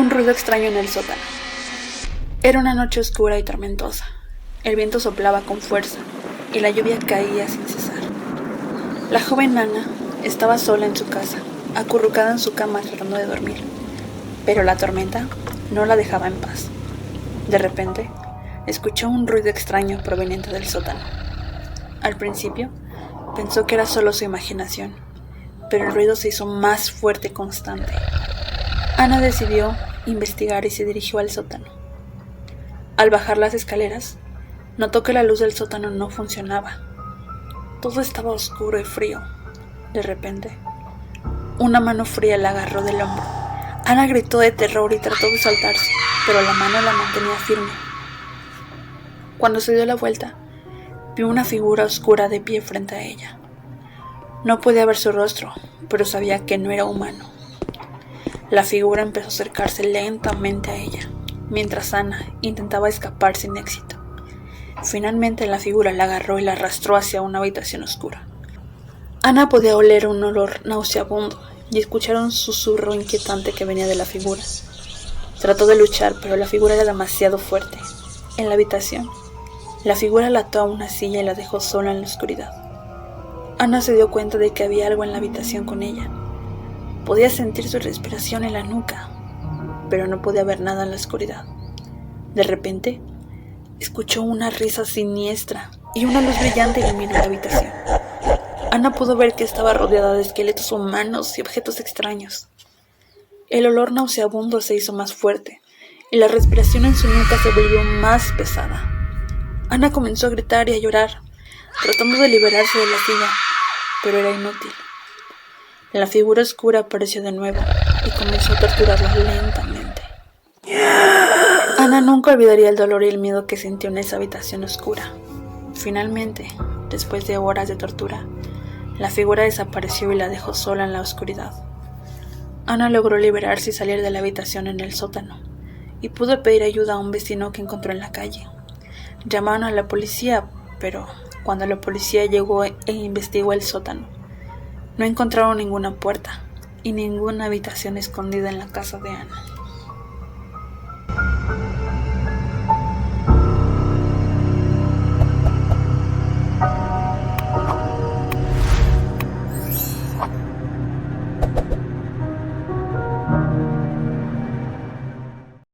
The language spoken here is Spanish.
un ruido extraño en el sótano. Era una noche oscura y tormentosa. El viento soplaba con fuerza y la lluvia caía sin cesar. La joven Ana estaba sola en su casa, acurrucada en su cama tratando de dormir, pero la tormenta no la dejaba en paz. De repente, escuchó un ruido extraño proveniente del sótano. Al principio, pensó que era solo su imaginación, pero el ruido se hizo más fuerte y constante. Ana decidió investigar y se dirigió al sótano. Al bajar las escaleras, notó que la luz del sótano no funcionaba. Todo estaba oscuro y frío. De repente, una mano fría la agarró del hombro. Ana gritó de terror y trató de soltarse, pero la mano la mantenía firme. Cuando se dio la vuelta, vio una figura oscura de pie frente a ella. No podía ver su rostro, pero sabía que no era humano. La figura empezó a acercarse lentamente a ella, mientras Ana intentaba escapar sin éxito. Finalmente la figura la agarró y la arrastró hacia una habitación oscura. Ana podía oler un olor nauseabundo y escuchar un susurro inquietante que venía de la figura. Trató de luchar, pero la figura era demasiado fuerte. En la habitación, la figura la ató a una silla y la dejó sola en la oscuridad. Ana se dio cuenta de que había algo en la habitación con ella. Podía sentir su respiración en la nuca, pero no podía ver nada en la oscuridad. De repente, escuchó una risa siniestra y una luz brillante iluminó la habitación. Ana pudo ver que estaba rodeada de esqueletos humanos y objetos extraños. El olor nauseabundo se hizo más fuerte y la respiración en su nuca se volvió más pesada. Ana comenzó a gritar y a llorar, tratando de liberarse de la silla, pero era inútil. La figura oscura apareció de nuevo y comenzó a torturarla lentamente. Ana nunca olvidaría el dolor y el miedo que sintió en esa habitación oscura. Finalmente, después de horas de tortura, la figura desapareció y la dejó sola en la oscuridad. Ana logró liberarse y salir de la habitación en el sótano, y pudo pedir ayuda a un vecino que encontró en la calle. Llamaron a la policía, pero cuando la policía llegó e investigó el sótano, no encontraron ninguna puerta y ninguna habitación escondida en la casa de Ana.